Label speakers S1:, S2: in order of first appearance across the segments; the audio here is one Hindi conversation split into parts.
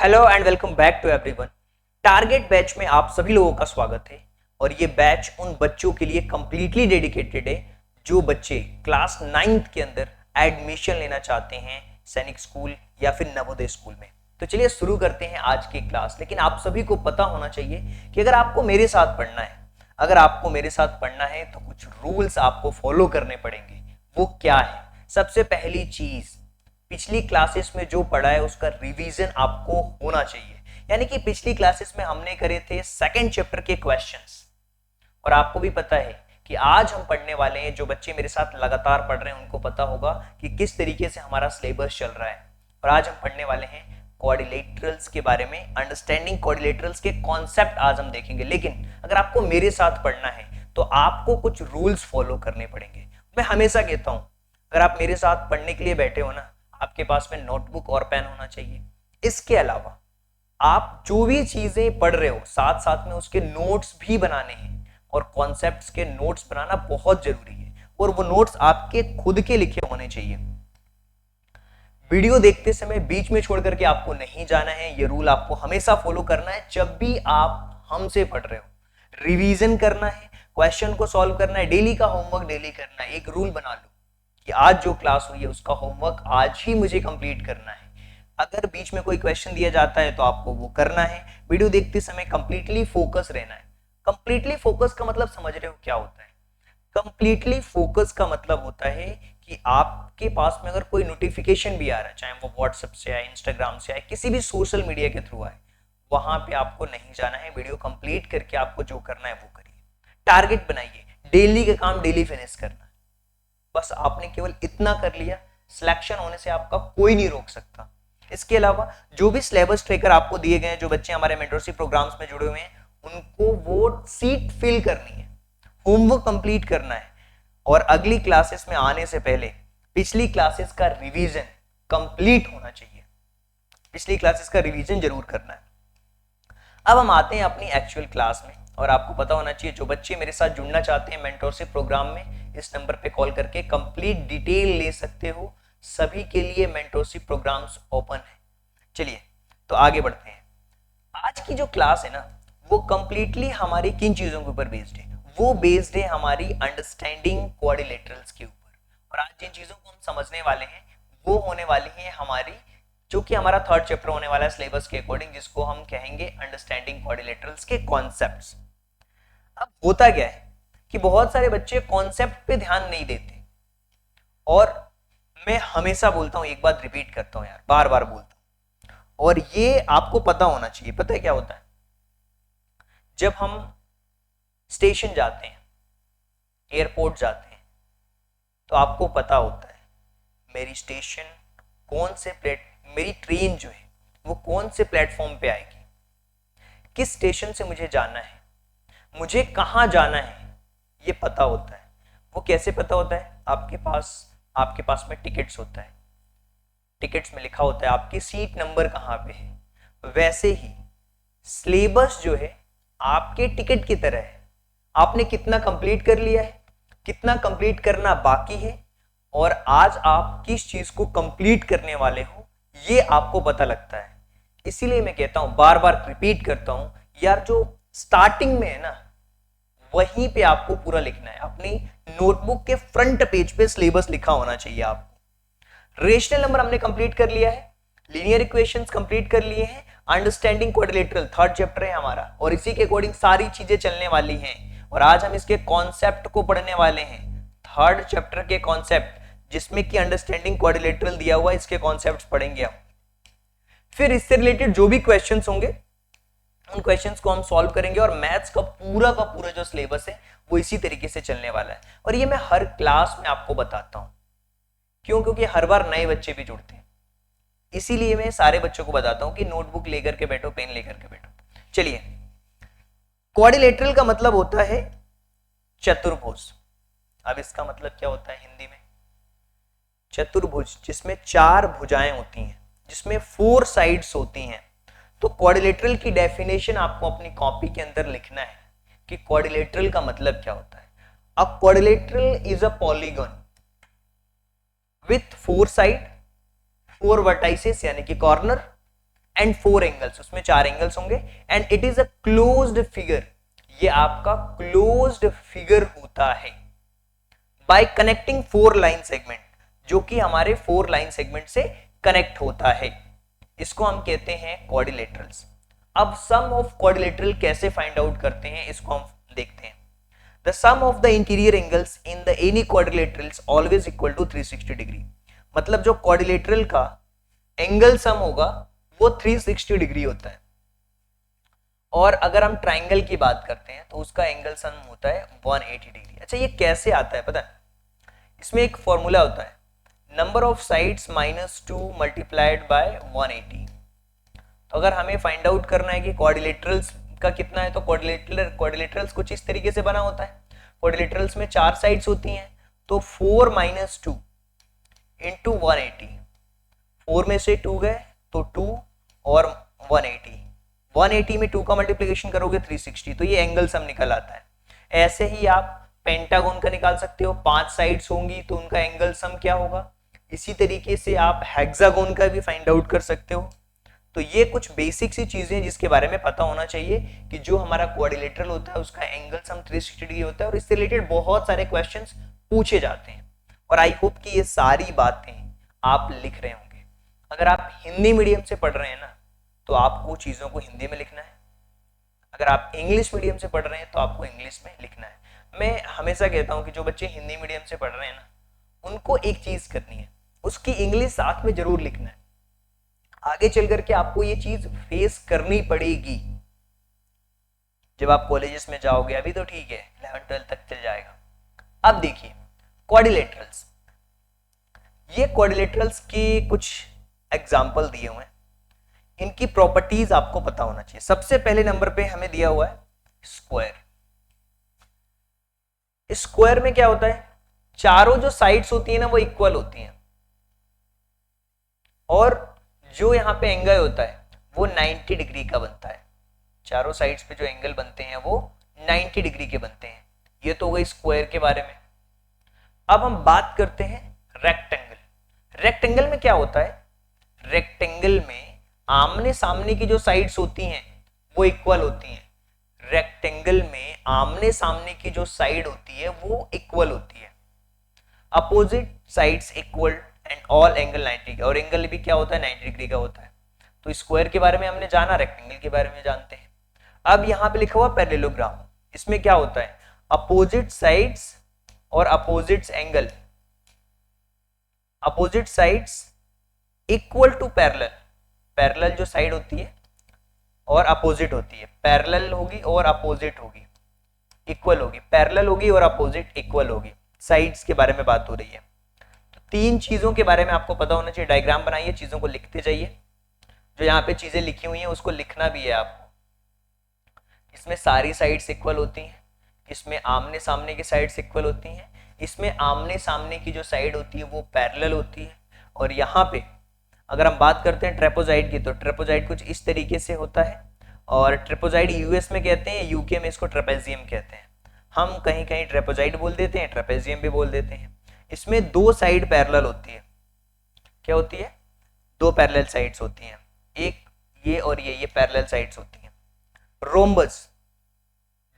S1: Hello and welcome back to everyone. Target batch में आप सभी लोगों का स्वागत है और ये बैच उन बच्चों के लिए कंप्लीटली डेडिकेटेड है जो बच्चे क्लास 9th के अंदर एडमिशन लेना चाहते हैं सैनिक स्कूल या फिर नवोदय स्कूल में। तो चलिए शुरू करते हैं आज की क्लास। लेकिन आप सभी को पता होना चाहिए कि अगर आपको मेरे साथ पढ़ना है तो कुछ रूल्स आपको फॉलो करने पड़ेंगे। वो क्या है? सबसे पहली चीज, पिछली क्लासेस में जो पढ़ा है उसका रिवीजन आपको होना चाहिए। यानी कि पिछली क्लासेस में हमने करे थे सेकंड चैप्टर के क्वेश्चंस और आपको भी पता है कि आज हम पढ़ने वाले हैं। जो बच्चे मेरे साथ लगातार पढ़ रहे हैं उनको पता होगा कि किस तरीके से हमारा सिलेबस चल रहा है। और आज हम पढ़ने वाले हैं क्वाड्रिलेटरल्स के बारे में, अंडरस्टैंडिंग क्वाड्रिलेटरल्स के कॉन्सेप्ट आज हम देखेंगे। लेकिन अगर आपको मेरे साथ पढ़ना है तो आपको कुछ रूल्स फॉलो करने पड़ेंगे। मैं हमेशा कहता हूं, अगर आप मेरे साथ पढ़ने के लिए बैठे हो ना, आपके पास में नोटबुक और पेन होना चाहिए। इसके अलावा आप जो भी चीजें पढ़ रहे हो साथ साथ में उसके नोट्स भी बनाने हैं और कॉन्सेप्ट्स के नोट्स बनाना बहुत जरूरी है और वो नोट्स आपके खुद के लिखे होने चाहिए। वीडियो देखते समय बीच में छोड़ करके आपको नहीं जाना है। ये रूल आपको हमेशा फॉलो करना है। जब भी आप हमसे पढ़ रहे हो रिवीजन करना है, क्वेश्चन को सॉल्व करना है, डेली का होमवर्क डेली करना है। एक रूल बना लो कि आज जो क्लास हुई है उसका होमवर्क आज ही मुझे कंप्लीट करना है। अगर बीच में कोई क्वेश्चन दिया जाता है तो आपको वो करना है। वीडियो देखते समय कंप्लीटली फोकस रहना है। कंप्लीटली फोकस का मतलब समझ रहे हो क्या होता है? कंप्लीटली फोकस का मतलब होता है कि आपके पास में अगर कोई नोटिफिकेशन भी आ रहा है, चाहे वो व्हाट्सएप से आए, इंस्टाग्राम से आए, किसी भी सोशल मीडिया के थ्रू आए, वहां पे आपको नहीं जाना है। वीडियो कंप्लीट करके आपको जो करना है वो करिए। टारगेट बनाइए, डेली का काम डेली फिनिश करना। बस आपने केवल इतना कर लिया, सिलेक्शन होने से आपका कोई नहीं रोक सकता। इसके अलावा जो भी सिलेबस ट्रैकर आपको दिए गए हैं, जो बच्चे हमारे मेंटरशिप प्रोग्राम्स में जुड़े हुए हैं, उनको वो सीट फिल करनी है, होमवर्क कंप्लीट करना है और अगली क्लासेस में आने से पहले पिछली क्लासेस का रिवीजन कंप्लीट होना चाहिए। पिछली क्लासेस का रिवीजन जरूर करना है। अब हम आते हैं अपनी एक्चुअल क्लास में और आपको पता होना चाहिए जो बच्चे मेरे साथ जुड़ना चाहते हैं मेंटरशिप प्रोग्राम में, इस नंबर पे कॉल करके कंप्लीट डिटेल ले सकते हो। सभी के लिए मेंटरशिप प्रोग्राम्स ओपन है। चलिए तो आगे बढ़ते हैं। आज की जो क्लास है ना, वो कंप्लीटली हमारी किन चीजों के ऊपर बेस्ड है? वो बेस्ड है हमारी अंडरस्टैंडिंग क्वाड्रिलेटरल्स के ऊपर। और आज जिन चीजों को हम समझने वाले हैं वो होने वाली है हमारी, जो कि हमारा थर्ड चैप्टर होने वाला है सिलेबस के अकॉर्डिंग, जिसको हम कहेंगे अंडरस्टैंडिंग क्वाड्रिलेटरल्स के कॉन्सेप्ट्स। अब होता क्या है कि बहुत सारे बच्चे कॉन्सेप्ट पे ध्यान नहीं देते और मैं हमेशा बोलता हूं, एक बात रिपीट करता हूं यार, बार बार बोलता हूं और ये आपको पता होना चाहिए। पता है क्या होता है? जब हम स्टेशन जाते हैं, एयरपोर्ट जाते हैं, तो आपको पता होता है मेरी स्टेशन कौन से मेरी ट्रेन जो है वो कौन से प्लेटफॉर्म पे आएगी, किस स्टेशन से मुझे जाना है, मुझे कहां जाना है, ये पता होता है। वो कैसे पता होता है? आपके पास में टिकट्स होता है, टिकट्स में लिखा होता है आपकी सीट नंबर कहां पे है। वैसे ही सिलेबस जो है आपके टिकट की तरह है। आपने कितना कंप्लीट कर लिया है, कितना कंप्लीट करना बाकी है और आज आप किस चीज को कंप्लीट करने वाले हो, ये आपको पता लगता है। इसीलिए मैं कहता हूं, बार बार रिपीट करता हूं यार, जो स्टार्टिंग में है ना वहीं पे आपको पूरा लिखना है। अपनी नोटबुक के फ्रंट पेज पे सिलेबस लिखा होना चाहिए आपको। रेशनल नंबर हमने कंप्लीट कर लिया है, लीनियर इक्वेशंस कंप्लीट कर लिए हैं, अंडरस्टैंडिंग क्वाड्रिलेटरल थर्ड चैप्टर है हमारा और इसी के अकॉर्डिंग सारी चीजें चलने वाली हैं। और आज हम इसके कॉन्सेप्ट को पढ़ने वाले हैं, थर्ड चैप्टर के कॉन्सेप्ट, जिसमें कि अंडरस्टैंडिंग क्वाड्रिलेटरल दिया हुआ है, इसके कॉन्सेप्ट्स पढ़ेंगे हम। फिर इससे रिलेटेड जो भी क्वेश्चंस होंगे उन क्वेश्चंस को हम सॉल्व करेंगे और मैथ्स का पूरा जो सिलेबस है वो इसी तरीके से चलने वाला है। और ये मैं हर क्लास में आपको बताता हूं। क्यों? क्योंकि हर बार नए बच्चे भी जुड़ते हैं, इसीलिए मैं सारे बच्चों को बताता हूं कि नोटबुक लेकर के बैठो, पेन लेकर के बैठो। चलिए, क्वाड्रिलेटरल का मतलब होता है चतुर्भुज। अब इसका मतलब क्या होता है हिंदी में? चतुर्भुज, जिसमें चार भुजाएं होती हैं, जिसमें 4 साइड्स होती हैं। तो क्वाड्रिलेटरल की डेफिनेशन आपको अपनी कॉपी के अंदर लिखना है कि क्वाड्रिलेटरल का मतलब क्या होता है। अ quadrilateral is a polygon with 4 side, 4 vertices यानी कि कॉर्नर एंड 4 एंगल्स, उसमें 4 एंगल्स होंगे, and it is a closed figure, ये आपका क्लोज्ड फिगर होता है बाय कनेक्टिंग 4 लाइन सेगमेंट, जो कि हमारे 4 लाइन सेगमेंट से कनेक्ट होता है, इसको हम कहते हैं क्वाड्रिलेटरल्स। अब सम ऑफ क्वाड्रिलेटरल कैसे फाइंड आउट करते हैं इसको हम देखते हैं। The sum of the interior angles in the any quadrilaterals always equal to 360 degree, मतलब जो क्वाड्रिलेटरल का एंगल सम होगा वो 360 डिग्री होता है, और अगर हम ट्राइंगल की बात करते हैं तो उसका एंगल सम होता है 180 डिग्री। अच्छा ये कैसे आता है पता है, इसमें एक फॉर्मूला होता है, number of sides -2 multiplied by 180। तो अगर हमें फाइंड आउट करना है कि क्वाड्रिलेटरल्स का कितना है, तो क्वाड्रिलेटरल्स कुछ इस तरीके से बना होता है, क्वाड्रिलेटरल्स में 4 साइड्स होती हैं, तो 4 - 2 इंटू 180, 4 में से 2 गए तो 2 और 180 में 2 का मल्टीप्लिकेशन करोगे 360, तो ये एंगल सम निकल आता है। ऐसे ही आप पेंटागन का निकाल सकते हो, 5 साइड्स होंगी तो उनका एंगल सम क्या होगा। इसी तरीके से आप हेक्सागोन का भी फाइंड आउट कर सकते हो। तो ये कुछ बेसिक सी चीजें जिसके बारे में पता होना चाहिए कि जो हमारा क्वाड्रिलेटरल होता है उसका एंगल सम 360 डिग्री होता है, और इससे रिलेटेड बहुत सारे क्वेश्चंस पूछे जाते हैं, और आई होप कि ये सारी बातें आप लिख रहे होंगे। अगर आप हिंदी मीडियम से पढ़ रहे हैं ना तो आपको चीजों को हिंदी में लिखना है, अगर आप इंग्लिश मीडियम से पढ़ रहे हैं तो आपको इंग्लिश में लिखना है। मैं हमेशा कहता हूं कि जो बच्चे हिंदी मीडियम से पढ़ रहे हैं ना उनको एक चीज करनी है, उसकी इंग्लिश साथ में जरूर लिखना है। आगे चल करके आपको ये चीज फेस करनी पड़ेगी जब आप कॉलेजेस में जाओगे, अभी तो ठीक है 11-12 तक चल जाएगा। अब देखिए क्वाड्रिलेटरल्स, ये क्वाड्रिलेटरल्स के कुछ एग्जाम्पल दिए हुए हैं, इनकी प्रॉपर्टीज आपको पता होना चाहिए। सबसे पहले नंबर पे हमें दिया हुआ है स्क्वायर। स्क्वायर में क्या होता है, चारों जो साइड्स होती है ना वो इक्वल होती हैं, और जो यहां पे एंगल होता है वो 90 डिग्री का बनता है। चारों साइड्स पे जो एंगल बनते हैं वो 90 डिग्री के बनते हैं। ये तो हो गई स्क्वायर के बारे में। अब हम बात करते हैं रेक्टेंगल। रेक्टेंगल में क्या होता है, रेक्टेंगल में आमने सामने की जो साइड्स होती हैं वो इक्वल होती हैं। रेक्टेंगल में आमने सामने की जो साइड होती है वो इक्वल होती है। Opposite sides equal and all angle 90 degree, और एंगल भी क्या होता है 90 डिग्री का होता है। तो स्क्वायर के बारे में हमने जाना, रेक्टेंगल के बारे में जानते हैं। अब यहाँ पे लिखा हुआ पैरेललोग्राम, इसमें क्या होता है, अपोजिट साइड्स और opposite angle, opposite sides equal to parallel. Parallel जो साइड होती है और अपोजिट होती है, पैरेलल होगी और अपोजिट होगी, इक्वल होगी, पैरेलल होगी और अपोजिट इक्वल होगी। साइड्स के बारे में बात हो रही है। तो 3 चीजों के बारे में आपको पता होना चाहिए। डायग्राम बनाइए, चीजों को लिखते जाइए, जो यहाँ पे चीजें लिखी हुई हैं उसको लिखना भी है आपको। इसमें सारी साइड्स इक्वल होती हैं, इसमें आमने सामने की साइड्स इक्वल होती हैं, इसमें आमने सामने की जो साइड होती है वो पैरेलल होती है, और यहाँ पे अगर हम बात करते हैं ट्रेपोजाइड की, तो ट्रेपोजाइड कुछ इस तरीके से होता है, और ट्रेपोजाइड यूएस में कहते हैं, यूके में इसको ट्रेपेजियम कहते हैं। हम कहीं कहीं ट्रेपोजाइड बोल देते हैं, ट्रेपेजियम भी बोल देते हैं। इसमें 2 साइड पैरेलल होती है। क्या होती है, 2 पैरेलल साइड्स होती हैं, एक ये और ये पैरेलल साइड्स होती हैं। रोम्बस,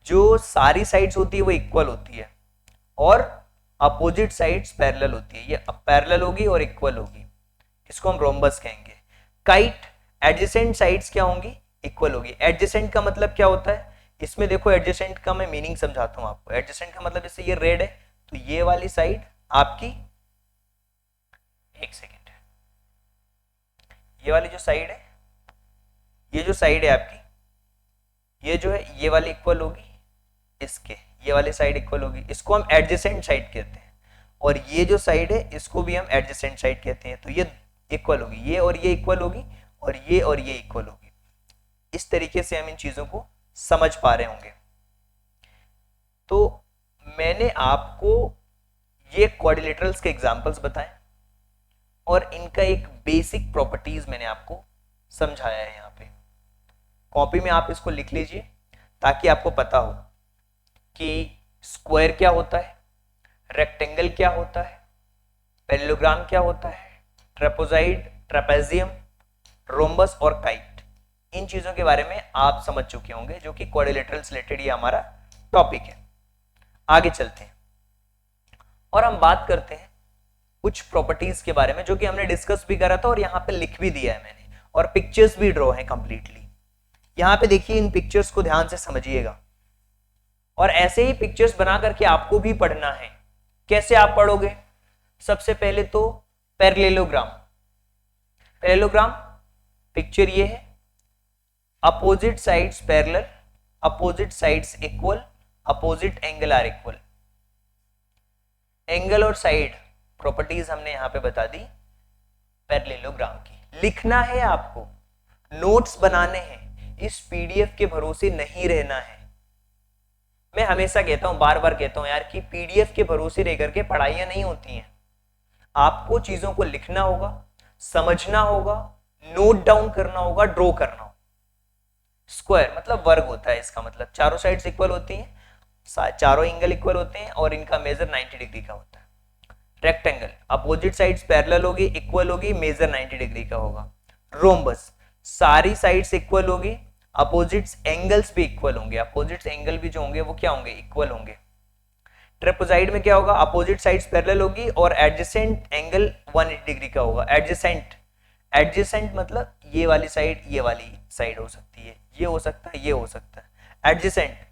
S1: जो सारी साइड्स होती है वो इक्वल होती है, और अपोजिट साइड्स पैरेलल होती है, ये पैरेलल होगी और इक्वल होगी, इसको हम रोम्बस कहेंगे। काइट, एडजेसेंट साइड्स क्या होंगी, इक्वल होगी। एडजेसेंट का मतलब क्या होता है, इसमें देखो एडजेसेंट का मैं मीनिंग समझाता हूं आपको। एडजेसेंट का मतलब जैसे ये रेड है तो ये वाली साइड आपकी, एक सेकेंड, ये वाली जो साइड है, ये जो साइड है आपकी, ये जो है ये वाली इक्वल होगी इसके, ये वाली साइड इक्वल होगी, इसको हम एडजेसेंट साइड कहते हैं। और ये जो साइड है इसको भी हम एडजेसेंट साइड कहते हैं। तो ये इक्वल होगी, ये और ये इक्वल होगी, और ये इक्वल होगी। इस तरीके से हम इन चीजों को समझ पा रहे होंगे। तो मैंने आपको ये क्वाड्रिलेटरल्स के एग्जांपल्स बताएं, और इनका एक बेसिक प्रॉपर्टीज मैंने आपको समझाया है। यहाँ पे कॉपी में आप इसको लिख लीजिए ताकि आपको पता हो कि स्क्वायर क्या होता है, रेक्टेंगल क्या होता है, पैरेललोग्राम क्या होता है, ट्रेपोजाइड, ट्रेपेजियम, रोम्बस और काइट। इन चीजों के बारे में आप समझ चुके होंगे, जो कि क्वाड्रिलेटरल से रिलेटेड ये हमारा टॉपिक है। आगे चलते हैं और हम बात करते हैं कुछ प्रॉपर्टीज के बारे में, जो कि हमने डिस्कस भी करा था और यहाँ पे लिख भी दिया है मैंने, और पिक्चर्स भी ड्रॉ है कंप्लीटली। यहाँ पे देखिए, इन पिक्चर्स को ध्यान से समझिएगा और ऐसे ही पिक्चर्स बना करके आपको भी पढ़ना है। कैसे आप पढ़ोगे? सबसे पहले तो पैरेललोग्राम। पैरेललोग्राम पिक्चर ये है, opposite sides parallel, opposite sides equal, opposite angle are equal. Angle और साइड प्रॉपर्टीज हमने यहां पे बता दी पैरेललोग्राम की। लिखना है आपको, नोट्स बनाने हैं, इस पीडीएफ के भरोसे नहीं रहना है। मैं हमेशा कहता हूं, बार बार कहता हूं यार, कि पीडीएफ के भरोसे रह करके पढ़ाइयां नहीं होती हैं। आपको चीजों को लिखना होगा, समझना होगा, नोट डाउन करना होगा, ड्रॉ करना होगा। स्क्वायर मतलब वर्ग होता है, इसका मतलब चारों साइड्स इक्वल होती हैं, चारों एंगल इक्वल होते हैं और इनका मेजर 90 डिग्री का होता है। रेक्टेंगल अपोजिट साइड्स पैरेलल होगी, इक्वल होगी, मेजर 90 डिग्री का होगा। रोम्बस सारी साइड्स इक्वल होगी, अपोजिट्स एंगल्स भी इक्वल होंगे, अपोजिट्स एंगल भी जो होंगे वो क्या होंगे? इक्वल होंगे। ट्रेपेजॉइड में क्या होगा? अपोजिट साइड्स पैरेलल होगी और एडजेसेंट एंगल 180 डिग्री का होगा। एडजेसेंट, एडजेसेंट मतलब ये वाली साइड हो सकती है, ये हो सकता है, ये हो सकता है। एडजेसेंट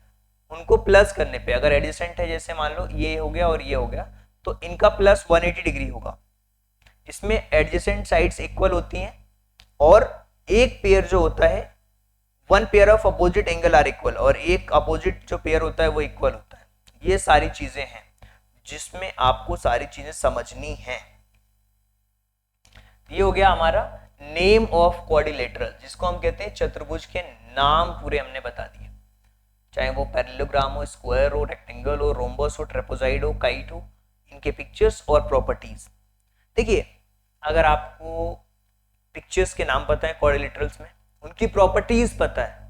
S1: उनको प्लस करने पे, अगर एडजेसेंट है जैसे मान लो ये हो गया और ये हो गया, तो इनका प्लस 180 डिग्री होगा। इसमें एडजेसेंट साइड्स इक्वल होती हैं और एक पेयर जो होता है, one pair of opposite angle are equal, और एक अपोजिट जो पेयर होता है वो इक्वल होता है। ये सारी चीजें हैं जिसमें आपको सारी चीजें समझनी हैं। ये हो गया हमारा नेम ऑफ क्वाड्रिलेटरल, जिसको हम कहते हैं चतुर्भुज के नाम पूरे हमने बता दिए, चाहे वो पैरेललोग्राम हो, स्क्वायर हो, रेक्टेंगल हो, रोम्बस हो, ट्रेपेजॉइड हो, काइट हो, इनके पिक्चर्स और प्रॉपर्टीज। देखिए, अगर आपको पिक्चर्स के नाम पता है क्वाड्रिलेटरल्स में, उनकी प्रॉपर्टीज पता है,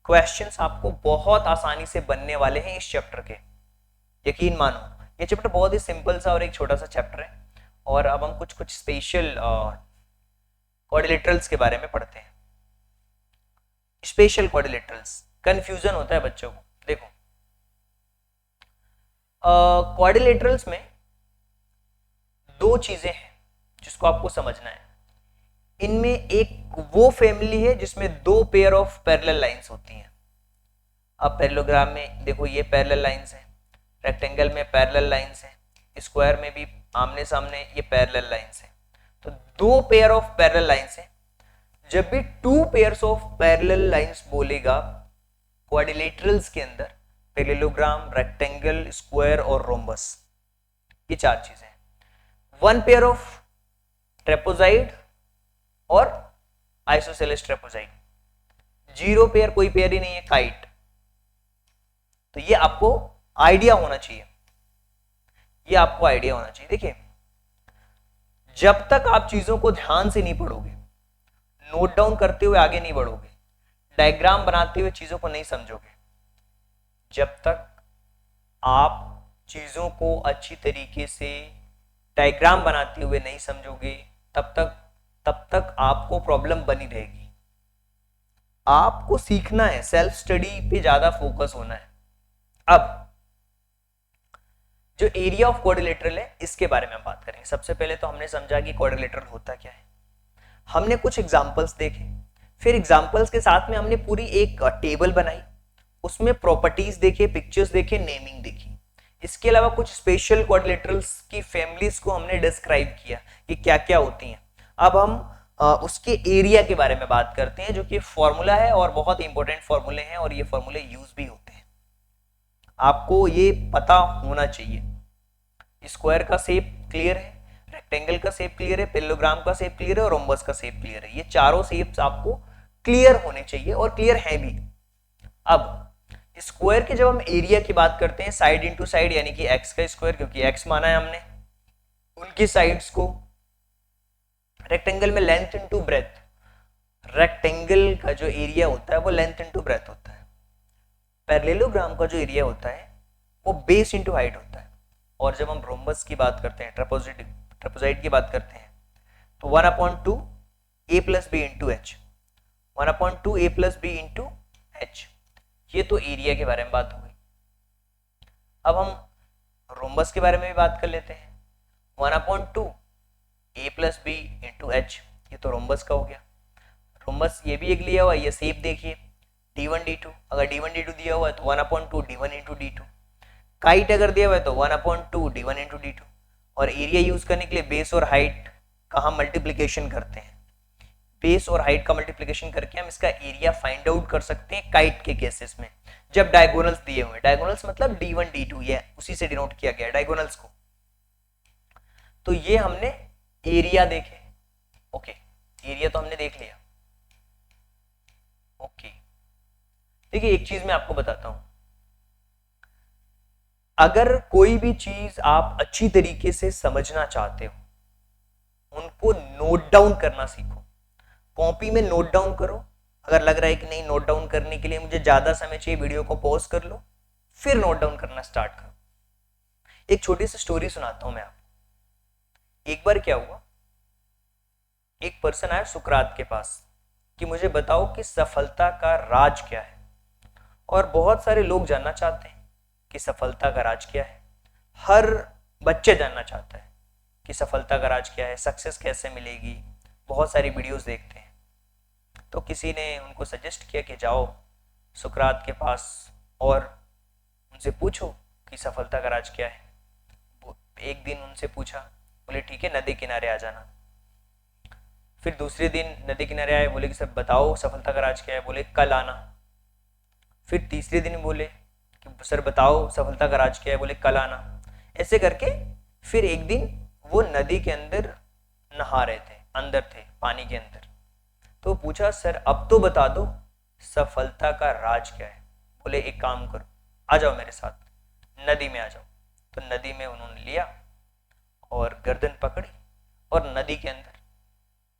S1: क्वेश्चंस आपको बहुत आसानी से बनने वाले हैं इस चैप्टर के। यकीन मानो, ये चैप्टर बहुत ही सिंपल सा और एक छोटा सा चैप्टर है। और अब हम कुछ स्पेशल क्वाड्रिलेटरल्स के बारे में पढ़ते हैं। स्पेशल क्वाड्रिलेटरल्स, कंफ्यूजन होता है बच्चों को। देखो, क्वाड्रिलेटरल्स में दो चीजें हैं जिसको आपको समझना है। इनमें एक वो फैमिली है जिसमें दो पेयर ऑफ पैरेलल लाइंस होती हैं। अब पैरेललोग्राम में देखो, ये पैरेलल लाइंस हैं, रेक्टेंगल में पैरेलल लाइंस हैं, स्क्वायर में भी आमने सामने ये पैरेलल लाइंस हैं। तो दो पेयर ऑफ पैरेलल लाइंस हैं। जब भी two pairs of parallel lines बोलेगा क्वाड्रिलेटरल्स के अंदर, पैरेललोग्राम, रेक्टेंगल, स्क्वायर और रोम्बस, ये चार चीजें हैं। वन पेयर ऑफ ट्रेपेजॉइड और आइसोसेलेस ट्रेपेजॉइड, जीरो पेयर कोई पेयर ही नहीं है, काइट। तो ये आपको आइडिया होना चाहिए, ये आपको आइडिया होना चाहिए। देखिए, जब तक आप चीजों को ध्यान से नहीं पढ़ोगे, नोट डाउन करते हुए आगे नहीं बढ़ोगे, डायग्राम बनाते हुए चीजों को नहीं समझोगे, जब तक आप चीजों को अच्छी तरीके से डायग्राम बनाते हुए नहीं समझोगे, तब तक आपको प्रॉब्लम बनी रहेगी। आपको सीखना है, सेल्फ स्टडी पे ज्यादा फोकस होना है। अब जो एरिया ऑफ क्वाड्रिलेटरल है, इसके बारे में हम बात करेंगे। सबसे पहले तो हमने समझा कि क्वाड्रिलेटरल होता क्या है, हमने कुछ एग्जांपल्स देखे, फिर एग्जांपल्स के साथ में हमने पूरी एक टेबल बनाई, उसमें प्रॉपर्टीज देखे, पिक्चर्स देखे, नेमिंग देखी। इसके अलावा कुछ स्पेशल क्वाड्रिलेटरल्स की फैमिलीज को हमने डिस्क्राइब किया कि क्या क्या होती हैं। अब हम उसके एरिया के बारे में बात करते हैं, जो कि फॉर्मूला है और बहुत इंपॉर्टेंट फॉर्मूले हैं, और ये फॉर्मूले यूज भी होते हैं। आपको ये पता होना चाहिए। स्क्वायर का शेप क्लियर है, रेक्टेंगल का शेप क्लियर है, पैरेललोग्राम का शेप क्लियर है और रोम्बस का शेप क्लियर है। ये चारों शेप्स आपको क्लियर होने चाहिए और क्लियर हैं भी। अब स्क्वायर के जब हम एरिया की बात करते हैं, साइड इंटू साइड, यानी कि एक्स का स्क्वायर, क्योंकि एक्स माना है हमने, उनकी साइड्स को। रेक्टेंगल में लेंथ इंटू ब्रेथ, रेक्टेंगल का जो एरिया होता है वो लेंथ इंटू ब्रेथ होता है। पैरेललोग्राम का जो एरिया होता है वो बेस इंटू हाइट होता है। और जब हम रोम्बस की बात करते हैं, ट्रेपेजॉइड की बात करते हैं, तो 1/2 a + b × h। 1/2 a+ b into H. ये तो एरिया के बारे में बात हो गई। अब हम रोम्बस के बारे में भी बात कर लेते हैं। 1/2 a+ b इंटू एच, ये तो रोम्बस का हो गया। रोम्बस ये भी एक लिया हुआ है, ये शेप देखिए d1 d2। अगर d1 d2 दिया हुआ है तो 1/2 d1 इंटू d2। काइट अगर दिया हुआ है तो 1/2 d1 इंटू d2। और एरिया यूज करने के लिए बेस और हाइट का हम मल्टीप्लीकेशन करते हैं। बेस और हाइट का मल्टीप्लीकेशन करके हम इसका एरिया फाइंड आउट कर सकते हैं काइट के केसेस में, जब डायगोनल्स दिए हुए। डायगोनल्स मतलब d1 d2, ये उसी से डिनोट किया गया डायगोनल्स को। तो ये हमने एरिया देखे। ओके, एरिया तो हमने देख लिया। ओके, देखिए एक चीज मैं आपको बताता हूं, अगर कोई भी चीज आप अच्छी तरीके से समझना चाहते हो, उनको नोट डाउन करना सीखो। कॉपी में नोट डाउन करो। अगर लग रहा है कि नहीं नोट डाउन करने के लिए मुझे ज्यादा समय चाहिए, वीडियो को पॉज कर लो, फिर नोट डाउन करना स्टार्ट करो। एक छोटी सी स्टोरी सुनाता हूं मैं आपको। एक बार क्या हुआ, एक पर्सन आया सुकरात के पास कि मुझे बताओ कि सफलता का राज क्या है। और बहुत सारे लोग जानना चाहते हैं कि सफलता का राज क्या है। हर बच्चे जानना चाहता है कि सफलता का राज क्या है, सक्सेस कैसे मिलेगी। बहुत सारी वीडियोस देखते हैं। तो किसी ने उनको सजेस्ट किया कि जाओ सुकरात के पास और उनसे पूछो कि सफलता का राज क्या है। एक दिन उनसे पूछा, बोले ठीक है नदी किनारे आ जाना। फिर दूसरे दिन नदी किनारे आए, बोले कि सब बताओ सफलता का राज क्या है, बोले कल आना। फिर तीसरे दिन बोले कि सर बताओ सफलता का राज क्या है, बोले कल आना। ऐसे करके फिर एक दिन वो नदी के अंदर नहा रहे थे, अंदर थे पानी के अंदर। तो पूछा सर अब तो बता दो सफलता का राज क्या है। बोले एक काम करो, आ जाओ मेरे साथ नदी में आ जाओ। तो नदी में उन्होंने लिया और गर्दन पकड़ी और नदी के अंदर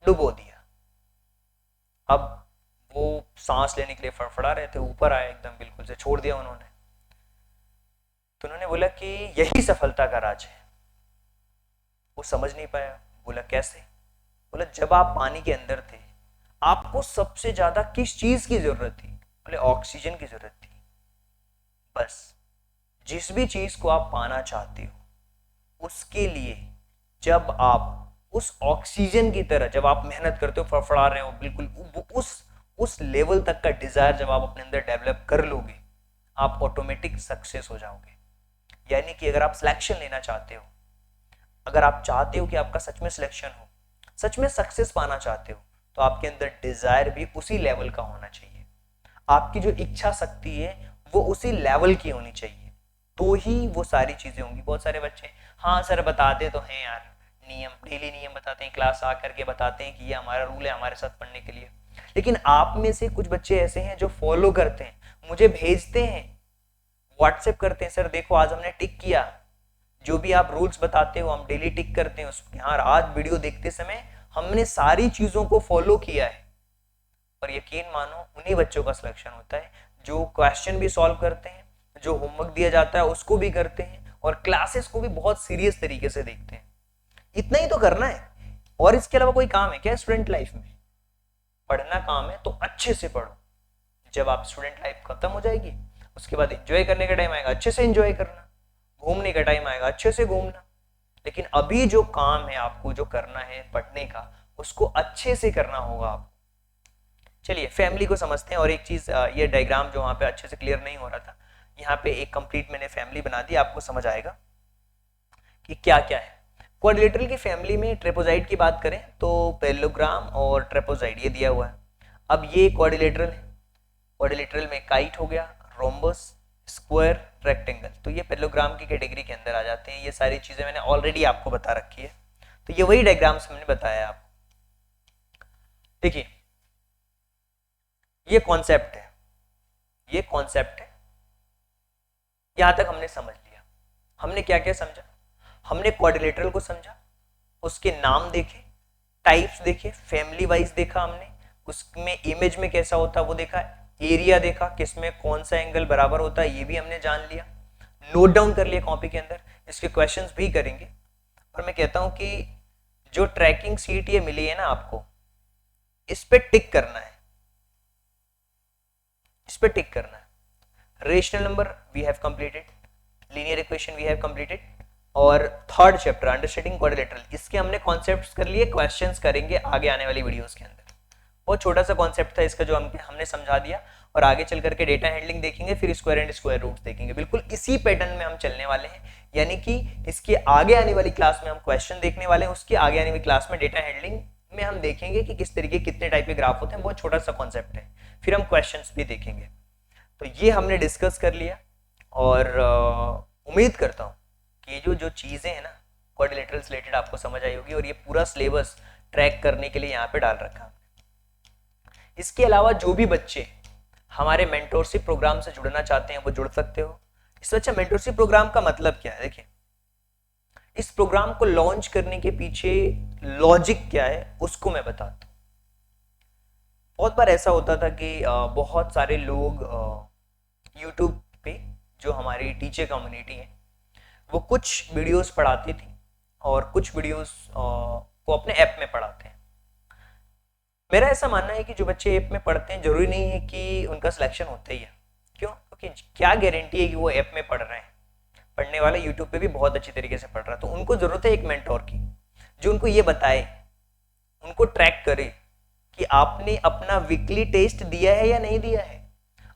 S1: डुबो दिया। अब वो सांस लेने के लिए फड़फड़ा रहे थे, ऊपर आए एकदम बिल्कुल से, छोड़ दिया उन्होंने। तो उन्होंने बोला कि यही सफलता का राज है। वो समझ नहीं पाया। बोला कैसे? बोला जब आप पानी के अंदर थे आपको सबसे ज्यादा किस चीज की जरूरत थी? बोले ऑक्सीजन की जरूरत थी। बस जिस भी चीज को आप पाना चाहते हो उसके लिए जब आप उस ऑक्सीजन की तरह जब आप मेहनत करते हो, फड़फड़ा रहे हो बिल्कुल, उस लेवल तक का डिजायर जब आप अपने अंदर डेवलप कर लोगे, आप ऑटोमेटिक सक्सेस हो जाओगे। यानी कि अगर आप सिलेक्शन लेना चाहते हो, अगर आप चाहते हो कि आपका सच में सिलेक्शन हो, सच में सक्सेस पाना चाहते हो, तो आपके अंदर डिजायर भी उसी लेवल का होना चाहिए। आपकी जो इच्छा शक्ति है वो उसी लेवल की होनी चाहिए, तो ही वो सारी चीजें होंगी। बहुत सारे बच्चे हाँ सर बताते तो हैं यार, नियम डेली नियम बताते हैं, क्लास आकर के बताते हैं कि ये हमारा रूल है हमारे साथ पढ़ने के लिए, लेकिन आप में से कुछ बच्चे ऐसे हैं जो फॉलो करते हैं, मुझे भेजते हैं, व्हाट्सएप करते हैं, सर देखो आज हमने टिक किया, जो भी आप रूल्स बताते हो हम डेली टिक करते हैं उसमें। हाँ आज वीडियो देखते समय हमने सारी चीजों को फॉलो किया है। और यकीन मानो उन्हीं बच्चों का सिलेक्शन होता है जो क्वेश्चन भी सॉल्व करते हैं, जो होमवर्क दिया जाता है उसको भी करते हैं, और क्लासेस को भी बहुत सीरियस तरीके से देखते हैं। इतना ही तो करना है, और इसके अलावा कोई काम है क्या स्टूडेंट लाइफ में? पढ़ना काम है तो अच्छे से पढ़ो। जब आप स्टूडेंट लाइफ खत्म हो जाएगी उसके बाद एंजॉय करने का टाइम आएगा, अच्छे से एंजॉय करना, घूमने का टाइम आएगा, अच्छे से घूमना। लेकिन अभी जो काम है आपको जो करना है पढ़ने का, उसको अच्छे से करना होगा आपको। चलिए फैमिली को समझते हैं। और एक चीज, ये डायग्राम जो वहां पे अच्छे से क्लियर नहीं हो रहा था, यहाँ पे एक कंप्लीट मैंने फैमिली बना दी, आपको समझ आएगा कि क्या क्या है। क्वाड्रिलेटरल की फैमिली में ट्रेपोजाइड की बात करें तो पैरेललोग्राम और ट्रेपोजाइड ये दिया हुआ है। अब ये क्वाड्रिलेटरल है, क्वाड्रिलेटरल में काइट हो गया, रोम्बस, स्क्वायर, रेक्टेंगल, तो ये पैरेललोग्राम की कैटेगरी के अंदर आ जाते हैं। ये सारी चीजें मैंने ऑलरेडी आपको बता रखी है, तो ये वही डायग्राम्स मैंने बताया आपको। देखिए ये कॉन्सेप्ट है, ये कॉन्सेप्ट है, यहां तक हमने समझ लिया। हमने क्या क्या समझा? हमने क्वाड्रिलेटरल को समझा, उसके नाम देखे, टाइप्स देखे, फैमिली वाइज देखा हमने, उसमें इमेज में कैसा होता वो देखा, एरिया देखा, किसमें कौन सा एंगल बराबर होता है ये भी हमने जान लिया, नोट डाउन कर लिया कॉपी के अंदर, इसके क्वेश्चंस भी करेंगे। और मैं कहता हूं कि जो ट्रैकिंग सीट ये मिली है ना आपको, इस पे टिक करना है। पर टिक करना है। Rational number we have completed, linear equation we have completed, और थर्ड चैप्टर अंडरस्टैंडिंग क्वाड्रिलेटरल, इसके हमने कॉन्सेप्ट्स कर लिए, क्वेश्चंस करेंगे आगे आने वाली वीडियोस के अंदर। बहुत छोटा सा कॉन्सेप्ट था इसका जो हमने समझा दिया, और आगे चल करके डेटा हैंडलिंग देखेंगे, फिर स्क्वायर एंड स्क्वायर रूट्स देखेंगे। बिल्कुल इसी पैटर्न में हम चलने वाले हैं, यानी कि इसके आगे आने वाली क्लास में हम क्वेश्चन देखने वाले हैं, उसके आगे आने वाली क्लास में डेटा हैंडलिंग में हम देखेंगे कि किस तरीके कितने टाइप के ग्राफ होते हैं। बहुत छोटा सा कॉन्सेप्ट है, फिर हम क्वेश्चंस भी देखेंगे। तो ये हमने डिस्कस कर लिया, और उम्मीद करता हूँ कि जो चीज़ें हैं ना क्वाड्रिलेटरल से रिलेटेड आपको समझ आई होगी, और ये पूरा सिलेबस ट्रैक करने के लिए यहाँ पे डाल रखा। इसके अलावा जो भी बच्चे हमारे मेंटोरशिप प्रोग्राम से जुड़ना चाहते हैं वो जुड़ सकते हो। इससे अच्छा मेंटोरशिप प्रोग्राम का मतलब क्या है, देखिए इस प्रोग्राम को लॉन्च करने के पीछे लॉजिक क्या है उसको मैं बताता हूँ। बहुत बार ऐसा होता था कि बहुत सारे लोग यूट्यूब पे, जो हमारी टीचर कम्युनिटी है, वो कुछ वीडियोस पढ़ाती थी और कुछ वीडियोस को अपने ऐप में पढ़ाते हैं। मेरा ऐसा मानना है कि जो बच्चे ऐप में पढ़ते हैं जरूरी नहीं है कि उनका सिलेक्शन होता ही है। क्यों? क्योंकि क्या गारंटी है कि वो ऐप में पढ़ रहे हैं? पढ़ने वाला यूट्यूब पे भी बहुत अच्छी तरीके से पढ़ रहा है। तो उनको जरूरत है एक मेंटोर की, जो उनको ये बताए, उनको ट्रैक करे कि आपने अपना वीकली टेस्ट दिया है या नहीं दिया है,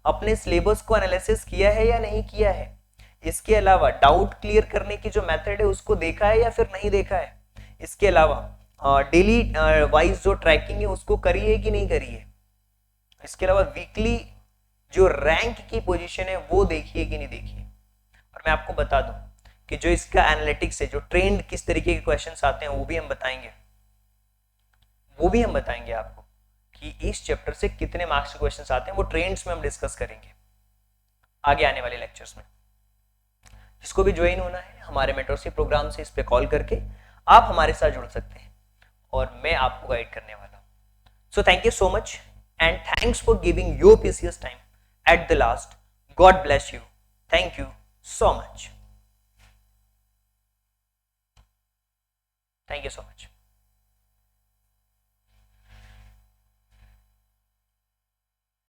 S1: अपने सिलेबस को एनालिसिस किया है या नहीं किया है, इसके अलावा डाउट क्लियर करने की जो मेथड है उसको देखा है या फिर नहीं देखा है, इसके अलावा डेली वाइज जो ट्रैकिंग है उसको करी है कि नहीं करी है, इसके अलावा वीकली जो रैंक की पोजीशन है वो देखिए कि नहीं देखिए। और मैं आपको बता दूं कि जो इसका एनालिटिक्स है, जो ट्रेंड किस तरीके के क्वेश्चंस आते हैं वो भी हम बताएंगे आपको कि इस चैप्टर से कितने मार्क्स के क्वेश्चंस आते हैं। वो ट्रेंड्स में हम डिस्कस करेंगे आगे आने वाले लेक्चर्स में। जिसको भी ज्वाइन होना है हमारे मेंटरशिप प्रोग्राम से, इस पे कॉल करके आप हमारे साथ जुड़ सकते हैं और मैं आपको गाइड करने वाला हूं। So thank you so much and thanks for giving your precious time at the last. God bless you. Thank you so much. Thank you so much.